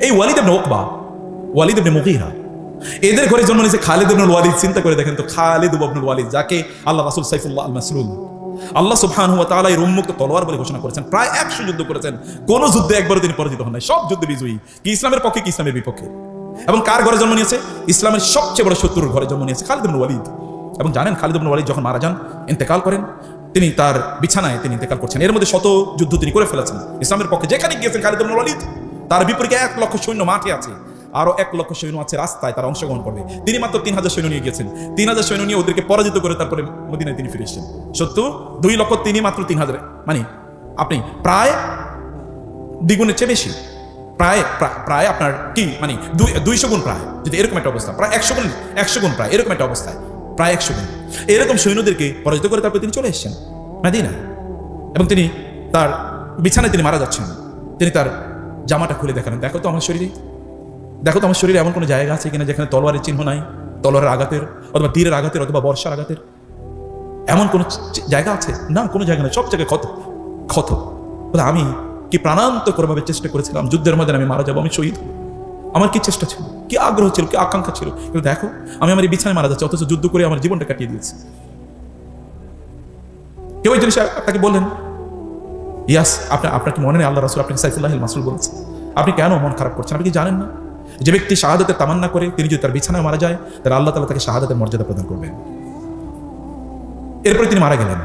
এই ওয়ালিদ ইবনে উকবা, ওয়ালিদ ইবনে মুগীরা, এদের ঘরে জন্ম নিয়েছে খালিদ ইবনুল ওয়ালিদ। চিন্তা করে দেখেন তো, খালিদ ইবনুল ওয়ালিদ, যাকে আল্লাহ রাসূল সাইফুল্লাহ আল মাসলুল, আল্লাহ সুবহানাহু ওয়া তাআলা এর উন্মুক্ত তলোয়ার বলে ঘোষণা করেছেন। প্রায় 100 যুদ্ধ করেছেন, কোন যুদ্ধে একবারও তিনি পরাজিত হন নাই, সব যুদ্ধে বিজয়ী। কি ইসলামের পক্ষে কি ইসলামের বিপক্ষে। এবং কার ঘরে জন্ম নিয়েছে? ইসলামের সবচেয়ে বড় শত্রুর ঘরে জন্ম নিয়েছে খালিদ ইবনুল ওয়ালিদ। এবং জানেন খালিদ ইবনুল ওয়ালিদ যখন মারা যান, ইন্তেকাল করেন, তিনি তার বিছানায় তিনি ইন্তেকাল করছেন। এর মধ্যে শত যুদ্ধ তিনি করে ফেলেছেন ইসলামের পক্ষে। যেখানে গিয়েছেন খালিদ ইবনুল ওয়ালিদ, তার বিপরীতে 1 লক্ষ সৈন্য মাঠে আছে, আরো 1 লক্ষ সৈন্য আছে রাস্তায়, তারা অংশগ্রহণ করবে। তিনি মাত্র 3000 সৈন্য নিয়ে গিয়েছেন। 3000 সৈন্য নিয়ে ওদেরকে পরাজিত করে তারপরে মদিনায় তিনি ফিরে এসেছেন। সত্য 2 লক্ষ, তিনি মাত্র 3000, মানে আপনি প্রায় দ্বিগুণের চেয়ে বেশি, প্রায় আপনার কি মানে 200 গুণ, প্রায় যদি এরকম একটা অবস্থা, প্রায় 100 গুণ প্রায় এরকম একটা অবস্থায়, প্রায় 100 গুণ এরকম সৈন্যদেরকে পরাজিত করে তারপরে তিনি চলে এসেছেন মদিনায়। এবং তিনি তার বিছানায় তিনি মারা যাচ্ছেন। তিনি তার জামাটা খুলে দেখালেন, দেখো তো আমার শরীরে, দেখো তো আমার শরীরে এমন কোনো জায়গা আছে কিনা যেখানে তলোয়ারের চিহ্ন নাই, তলোয়ারের আঘাতের অথবা তীরের আঘাতের অথবা বর্ষার আঘাতের এমন কোনো জায়গা আছে? না, কোনো জায়গা নেই, সব জায়গায় ক্ষত ক্ষত। আমি কি প্রাণান্তকরভাবে চেষ্টা করেছিলাম, যুদ্ধের মধ্যে আমি মারা যাবো, আমি শহীদ, আমার কি চেষ্টা ছিল, কি আগ্রহ ছিল, কি আকাঙ্ক্ষা ছিল, কিন্তু দেখো আমি আমার এই বিছানায় মারা যাচ্ছি, অথচ যুদ্ধ করে আমার জীবনটা কাটিয়ে দিয়েছি। কেউ এই জিনিস আপনাকে বললেন, ইয়াস, আপনার কি মনে নেই আল্লাহ রাসূল আপনাকে সাইফুল্লাহ আল মাসলুল বলেছে? আপনি কেন মন খারাপ করছেন? আপনি কি জানেন না যে ব্যক্তি শাহাদাতের তামান্না করে তিনি যদি তার বিছানায় মারা যায়, তাহলে আল্লাহ তাআলা তাকে শাহাদাতের মর্যাদা প্রদান করবেন। এরপরে তিনি মারা গেলেন।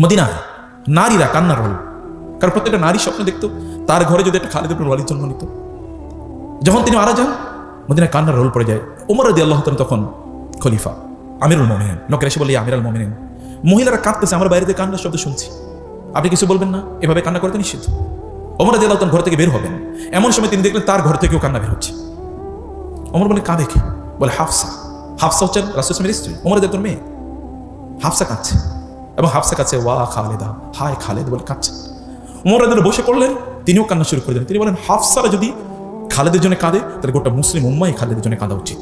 মদিনায় নারীরা কান্নার রোল, কারণ প্রত্যেকটা নারী স্বপ্ন দেখতো তার ঘরে যদি একটা খালিদ ইবনুল ওয়ালিদ জন্ম নিত। যখন তিনি মারা যান, মদিনায় কান্নার রোল পড়ে যায়। ওমর রাদিয়াল্লাহু তাআলা তখন খলিফা, আমিরুল মুমিনিন। লোকেরা এসে বলে আমিরুল মুমিনিন, মহিলারা কাঁদতেছে, আমরা বাইরে থেকে কান্নার শব্দ শুনছি, আপনি কিছু বলবেন না? এভাবে কান্না করতে নিষিদ্ধ। ওমর রাদিয়াল্লাহু তাআলা ঘর থেকে বের হবেন, এমন সময় তিনি দেখলেন তার ঘর থেকেও কান্না বের হচ্ছে। ওমর বলে, কাঁদে কে? বলে হাফসা। হাফসা হচ্ছেন রাসূল সাল্লাল্লাহু আলাইহি ওয়াসাল্লামের স্ত্রী, ওমর রাদিয়াল্লাহু মেয়ে। হাফসা কাঁদছে এবং হাফসা কাছে ওয়া খালেদা, হায় খালেদ বলে কাঁদছে। ওমর রাদিয়াল্লাহু বসে পড়লেন, তিনিও কান্না শুরু করে দিলেন। তিনি বলেন, হাফসারা যদি খালেদের জন্য কাঁদে, তাহলে গোটা মুসলিম উম্মাহই খালেদের জন্য কাঁদা উচিত।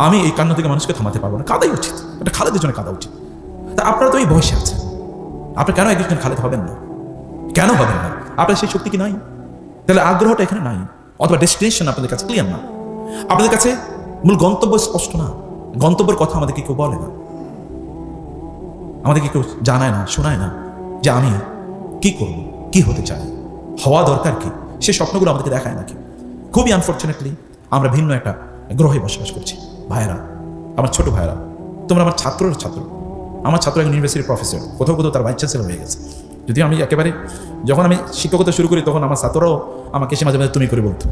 আমি এই কান্না থেকে মানুষকে থামাতে পারবো না, কাঁদাই উচিত, এটা খালেদের জন্য কাঁদা উচিত। তা আপনারা তো এই বয়সে আছেন, আপনি কেন একজন খালেদ হবেন না? কেন হবেন না? আপনার সেই শক্তি কি নাই? তাহলে আগ্রহটা এখানে নাই, অথবা ডেস্টিনেশন আপনাদের কাছে ক্লিয়ার না, আপনাদের কাছে মূল গন্তব্য স্পষ্ট না, গন্তব্যের কথা আমাদেরকে কেউ বলে না, আমাদেরকে কেউ জানায় না, শোনায় না যে আমি কি করব, কি হতে চাই, হওয়া দরকার কি, সে স্বপ্নগুলো আমাদেরকে দেখায় নাকি। খুবই আনফর্চুনেটলি আমরা ভিন্ন একটা গ্রহে বসবাস করছি। ভাইয়েরা, আমার ছোট ভাইয়েরা, তোমরা আমার ছাত্রের ছাত্র, আমার ছাত্র একজন ইউনিভার্সিটির প্রফেসর, কোথাও কোথাও তার ভাইস চ্যান্সেলর হয়ে গেছে। যদিও আমি একেবারে যখন আমি শিক্ষকতা শুরু করি, তখন আমার ছাত্ররাও আমাকে সে মাঝে মাঝে তুমি করে বলতো,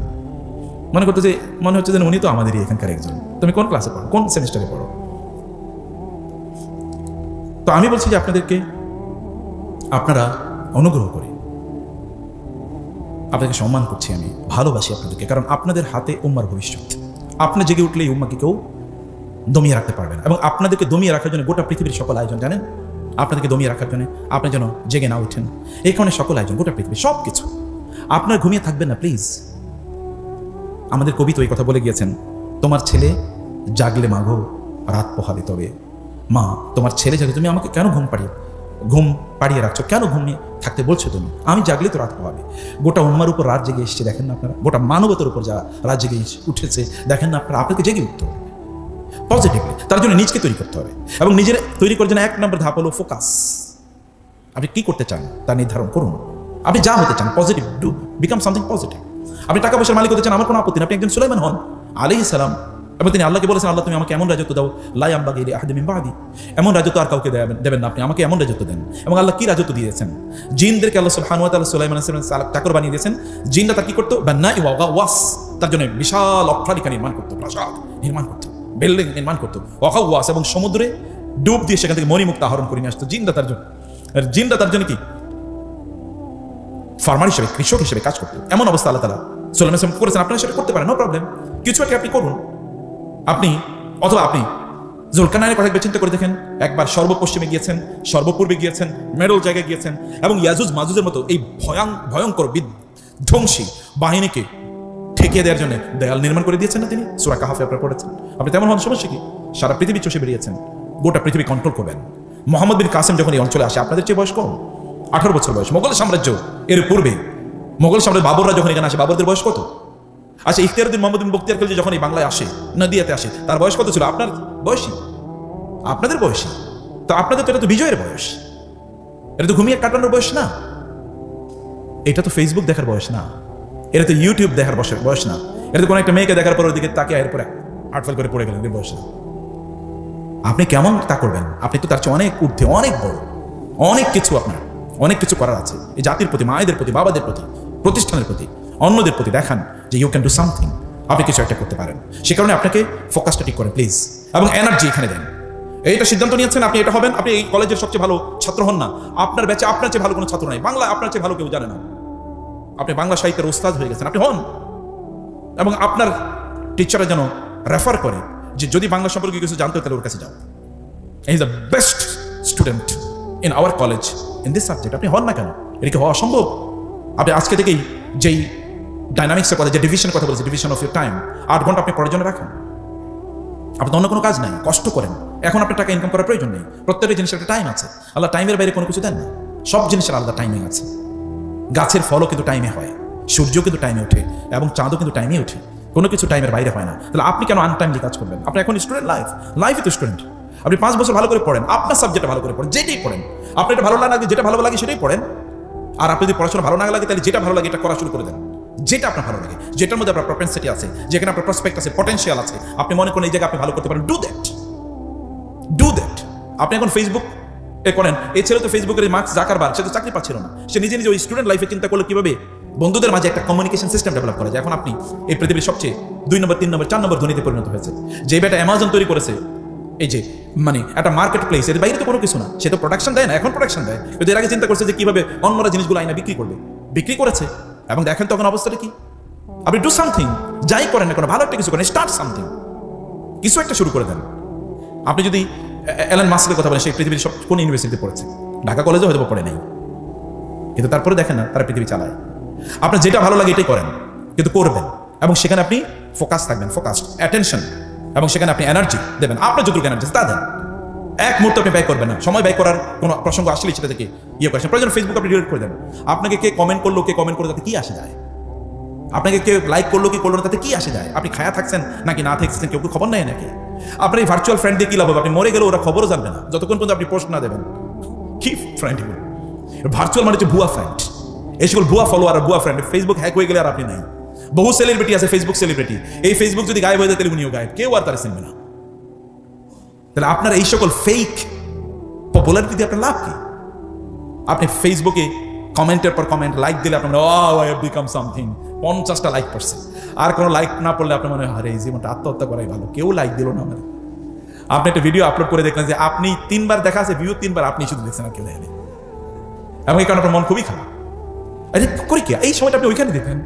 মনে করতো যে মনে হচ্ছে যেন উনি তো আমাদেরই এখানকার একজন। তুমি কোন ক্লাসে পড়ো, কোন সেমিস্টারে পড়ো? তো আমি বলছি যে আপনাদেরকে, আপনারা অনুগ্রহ করে, আপনাদেরকে সম্মান করছি, আমি ভালোবাসি আপনাদেরকে, কারণ আপনাদের হাতে উম্মার ভবিষ্যৎ। আপনি জেগে উঠলে এই উম্মাকে কেউ দমিয়ে রাখতে পারবে না। এবং আপনাদেরকে দমিয়ে রাখার জন্য গোটা পৃথিবীর সকল আয়োজন, জানেন, আপনাদেরকে দমিয়ে রাখার জন্য, আপনি যেন জেগে না উঠেন, এই কারণে সকল আয়োজন, গোটা পৃথিবী সব কিছু। আপনার ঘুমিয়ে থাকবেন না প্লিজ। আমাদের কবি তো এই কথা বলে গিয়েছেন, তোমার ছেলে জাগলে মাগো রাত পোহাবে তবে। মা, তোমার ছেলে জাগে, তুমি আমাকে কেন ঘুম পাড়িয়ে রাখছো, কেন ঘুমিয়ে থাকতে বলছো তুমি? আমি জাগলে তো রাত পোহাবে। গোটা উম্মার উপর রাত জেগে এসছে, দেখেন না আপনারা? গোটা মানবতার উপর যা রাত জেগে উঠেছে, দেখেন না আপনারা? আপনাকে জেগে উঠতে হবে পজিটিভলি, তার জন্য নিজকে তৈরি করতে হবে। এবং নিজের তৈরি করার জন্য 1 নম্বর ধাপ হলো ফোকাস। আপনি কি করতে চান তা নির্ধারণ করুন। আপনি যা হতে চান, positive, do become something positive. আপনি টাকা পয়সার মালিক হতে চান, আমার কোনো আপত্তি নেই, আপনি একজন সুলাইমান হন আলাইহিস সালাম। এবং তিনি আল্লাহকে বলেছেন, আল্লাহ তুমি আমাকে এমন রাজত্ব দাও, লা ইয়ামবাগি লি আহাদিন মিন বাদি, এমন রাজত্ব আর কাউকে দেবেন না, আপনি আমাকে এমন রাজত্ব দেন। এবং আল্লাহ কি রাজত্ব দিয়েছেন? জিনদেরকে আল্লাহ সুবহানাহু ওয়া তাআলা সুলাইমান আলাইহিস সালাম চাকর বানিয়ে দিয়েছেন। জিনরা তার কি করতো? বান্নাই ওয়া গাওয়াস, তার জন্য বিশাল অট্টালিকা নির্মাণ করতো, প্রাসাদ নির্মাণ করতো, বিল্ডিং নির্মাণ করতো। ওয়াকাওয়াস, এবং সমুদ্রে ডুব দিয়ে সেখান থেকে মণিমুক্ত আহরণ করে নিয়ে আসতো। জিনরা তার জন্য, জিনরা তার জন্য কি ফার্মার হিসেবে, কৃষক হিসেবে কাজ করতো। এমন অবস্থা আল্লাহ তাআলা সুলাইমান সালাম করেছেন। আপনারা সেটা করতে পারেন, নো প্রবলেম, কিছু একটা আপনি করুন। আপনি অথবা আপনি জুলকারনাইনের কথা চিন্তা করে দেখেন, একবার সর্বপশ্চিমে গিয়েছেন, সর্বপূর্বে গিয়েছেন, মেরুল জায়গায় গিয়েছেন, এবং ইয়াজুজ মাজুজের মতো এই ভয়ঙ্কর বিধ্বংসী বাহিনীকে ঠেকিয়ে দেওয়ার জন্য দেয়াল নির্মাণ করে দিয়েছেন না তিনি? সূরা কাহাফে আপনারা পড়েছেন। আপনি তেমন হন, সমস্যা কি? সারা পৃথিবী চষে বেরিয়েছেন, গোটা পৃথিবী কন্ট্রোল করবেন। মোহাম্মদ বিন কাসেম যখন এই অঞ্চলে আসে, আপনাদের চেয়ে বয়স কম, 18 বছর বয়স, মোগল সাম্রাজ্য এর পূর্বে মোগল সম্রাট বাবররা যখন এখানে আসে, বাবরদের বয়স কত? আচ্ছা, ইখতিয়ারউদ্দিন মোহাম্মদ বিন বখতিয়ার খলজি যখন এই বাংলায় আসে, নদিয়াতে আসে, তার বয়স কত ছিল? আপনার বয়সী, আপনাদের বয়সী। তো আপনাদের তো এটা তো বিজয়ের বয়স, এটা তো ঘুমিয়ে কাটানোর বয়স না, এটা তো ফেসবুক দেখার বয়স না, এটা তো ইউটিউব দেখার বয়স না, এটা তো কোনো একটা মেয়েকে দেখার পর ওদিকে তাকে এরপরে আটফাল করে পড়ে গেলেন, এর বয়স না। আপনি কেমন তা করবেন? আপনি তো তার চেয়ে অনেক ঊর্ধ্বে, অনেক বড়, অনেক কিছু আপনার, অনেক কিছু করার আছে। এই জাতির প্রতি, মায়েদের প্রতি, বাবাদের প্রতি, প্রতিষ্ঠানের প্রতি, অন্যদের প্রতি দেখান যে ইউ ক্যান ডু সামথিং, আপনি কিছু একটা করতে পারেন। সে কারণে আপনাকে ফোকাসটা ঠিক করেন প্লিজ, এবং এনার্জি এখানে দেন। এইটা সিদ্ধান্ত নিয়েছেন আপনি এটা হবেন, আপনি এই কলেজের সবচেয়ে ভালো ছাত্র হন না, আপনার ব্যাচে আপনার চেয়ে ভালো কোনো ছাত্র নাই, বাংলা আপনার চেয়ে ভালো কেউ জানে না, আপনি বাংলা সাহিত্যের ওস্তাদ হয়ে গেছেন, আপনি হন। এবং আপনার টিচাররা যেন রেফার করে যে যদি বাংলা সম্পর্কে কিছু জানতে হয় তাহলে ওর কাছে যাও, he is the best student in our college in this subject. আপনি হন না কেন? এটা কি হওয়া অসম্ভব? আপনি আজকে থেকেই যেই ডাইনামিক্সের কথা, যে ডিভিশনের কথা বলছে, ডিভিশন অফ ইউর টাইম, 8 ঘন্টা আপনি পড়ার জন্য রাখেন। আপনার অন্য কোনো কাজ নাই, কষ্ট করেন। এখন আপনার টাকা ইনকাম করার প্রয়োজন নেই, প্রত্যেকটা জিনিসের একটা টাইম আছে। আল্লাহ টাইমের বাইরে কোনো কিছু দেন না, সব জিনিসের আলাদা টাইমিং আছে। গাছের ফলও কিন্তু টাইমে হয়, সূর্য কিন্তু টাইমে ওঠে, এবং চাঁদও কিন্তু টাইমে ওঠে, কোনো কিছু টাইমের বাইরে হয় না। তাহলে আপনি কেন আনটাইমলি কাজ করবেন? আপনি এখন স্টুডেন্ট, লাইফে তো স্টুডেন্ট। আপনি 5 বছর ভালো করে পড়েন, আপনার সাবজেক্টে ভালো করে পড়েন, যেটাই পড়েন, আপনার এটা ভালো লাগে, যেটা ভালো লাগে সেটাই পড়েন। আর আপনি যদি পড়াশোনা ভালো না লাগে তাহলে যেটা ভালো লাগে এটা করা শুরু করে দেন, যেটা আপনার ভালো লাগে, যেটার মধ্যে আপনার প্রপেন্সিটি আছে, যেখানে আপনার প্রসপেক্ট আছে, পটেনশিয়াল আছে, আপনি মনে করেন এই জায়গায় আপনি ভালো করতে পারেন, ডু দ্যাট। আপনি এখন ফেসবুক করেন, এই ছেলে তো ফেসবুকের মার্ক জাকারবার্গ, সে তো চাকরি পাচ্ছিল না, সে নিজে নিজে ওই স্টুডেন্ট লাইফে চিন্তা করলে কিভাবে বন্ধুদের মাঝে একটা কমিউনিকেশন সিস্টেম ডেভেলপ করা যায়। এখন আপনি এই পৃথিবীর সবচেয়ে 2 নম্বর, 3 নম্বর, 4 নম্বর ধনীতে পরিণত হয়েছে। যে বেটা অ্যামাজন তৈরি করেছে, এই যে মানে একটা মার্কেট প্লেস, এর বাইরে তো কোনো কিছু না, সে তো প্রোডাকশন দেয় না, এখন প্রোডাকশন দেয়। কিন্তু এর আগে চিন্তা করছে যে কিভাবে অন্যরা জিনিসগুলো আইনা বিক্রি করবে, বিক্রি করেছে। এবং দেখেন তখন অবস্থাটা কি। আপনি ডু সামথিং, যাই করেন না কোনো, ভালো একটা কিছু করেন, স্টার্ট সামথিং, কিছু একটা শুরু করে দেন। আপনি যদি এলন মাস্কের কথা বলেন, সেই পৃথিবীর সব কোন ইউনিভার্সিটিতে পড়েছে, ঢাকা কলেজে হয়তো পড়ে নেই, কিন্তু তারপরে দেখেন না তারা পৃথিবী চালায়। আপনার যেটা ভালো লাগে এটাই করেন, কিন্তু করবেন, এবং সেখানে আপনি ফোকাস থাকবেন, ফোকাসড অ্যাটেনশন, এবং সেখানে আপনি এনার্জি দেবেন, আপনার যতটুকু এনার্জি তা দেন। এক মুহূর্তে আপনি ব্যয় করবেন না, সময় ব্যয় করার কোনো প্রসঙ্গ আসলেই সেটা থেকে করেন। প্রয়োজন ফেসবুক আপনি ডিলিট করে দেন। আপনাকে কে কমেন্ট করলো, কে কমেন্ট করলো, তাতে কি আসে যায়? আপনাকে কেউ লাইক করলো কি করলো না, তাতে কি আসে যায়? আপনি খায়া থাকছেন নাকি না থাকছেন, কেউ খবর নেয় নাকি? আপনার এই ভার্চুয়াল ফ্রেন্ড দিয়ে কি লাভ হবে? আপনি মরে গেলে ওরা খবরও জানবে না যতক্ষণ পর্যন্ত আপনি পোস্ট না দেবেন। কি ফ্রেন্ড এগুলো? ভার্চুয়াল মানে হচ্ছে ভুয়া ফ্রেন্ড। এই সকল ভুয়া ফলোয়ার আর ভুয়া ফ্রেন্ড, ফেসবুক হ্যাক হয়ে গেলে আর আপনি নাই। বহু সেলিব্রিটি আছে, ফেসবুক সেলিব্রিটি, এই ফেসবুক যদি গায়েব হয়ে যায় তাহলে উনিও গায়েব, কেউ আর তারা চিনবে না। তাহলে আপনার এই সকল ফেক পপুলারিটি দিয়ে আপনার লাভ কি? আপনি ফেসবুকে কমেন্টের পর কমেন্ট, লাইক দিলে আপনার আই হ্যাভ বিকাম সামথিং, 50টা লাইক পড়ছে। আর কোনো লাইক না পড়লে আপনার মনে হয় আরে এই জীবনটা আত্মহত্যা করাই ভালো, কেউ লাইক দিল না আমার। আপনি একটা ভিডিও আপলোড করে দেখলেন যে আপনি 3 বার দেখা আছে ভিউ, 3 বার আপনি শুধু দেখছেন আর কেউ দেখেনি, এবং এই কারণে আপনার মন খুবই খারাপ। আরে করি কি এই সময়টা আপনি ওইখানে দেখেন,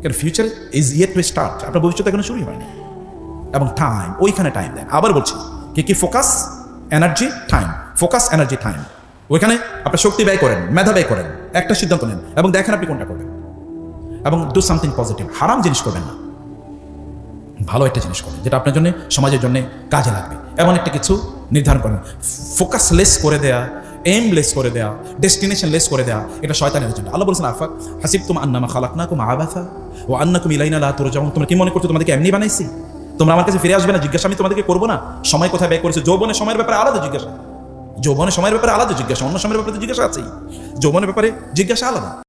কারণ future is yet to start, আপনার ভবিষ্যৎ এখনো শুরুই হয়নি। এবং টাইম, ওইখানে টাইম দেন। আবার বলছি কি focus, energy, time, focus, energy, time, ওইখানে আপনার শক্তি ব্যয় করেন, মেধা ব্যয় করেন, একটা সিদ্ধান্ত নেন এবং দেখেন আপনি কোনটা করবেন। এবং ডু সামথিং পজিটিভ, হারাম জিনিস করবেন না, ভালো একটা জিনিস করেন যেটা আপনার জন্য, সমাজের জন্য কাজে লাগবে। এমন একটা কিছু নির্ধারণ করেন। ফোকাস লেস করে দেয়া, এম লেস করে দেয়া, ডেস্টিনেশন লেস করে দেয়া, এটা শয়তানের জন্য। আল্লাহ বলেছেন আফা হাসিবতুম আন্নামা খালাকনাকুম আবাসা ওয়া আন্নাকুম ইলাইনা লা তুরজাউন, তোমরা কি মনে করছো তোমাদেরকে এমনি বানাইছি, তোমরা আমার কাছে ফিরে আসবে না? জিজ্ঞাসা আমি তোমাদেরকে করবো না? সময় কোথায় ব্যয় করেছে? যৌবনের সময়ের ব্যাপারে আলাদা জিজ্ঞাসা, যৌবনের সময়ের ব্যাপারে আলাদা জিজ্ঞাসা, অন্য সময়ের ব্যাপারে জিজ্ঞাসা আছেই, যৌবনের ব্যাপারে জিজ্ঞাসা আলাদা।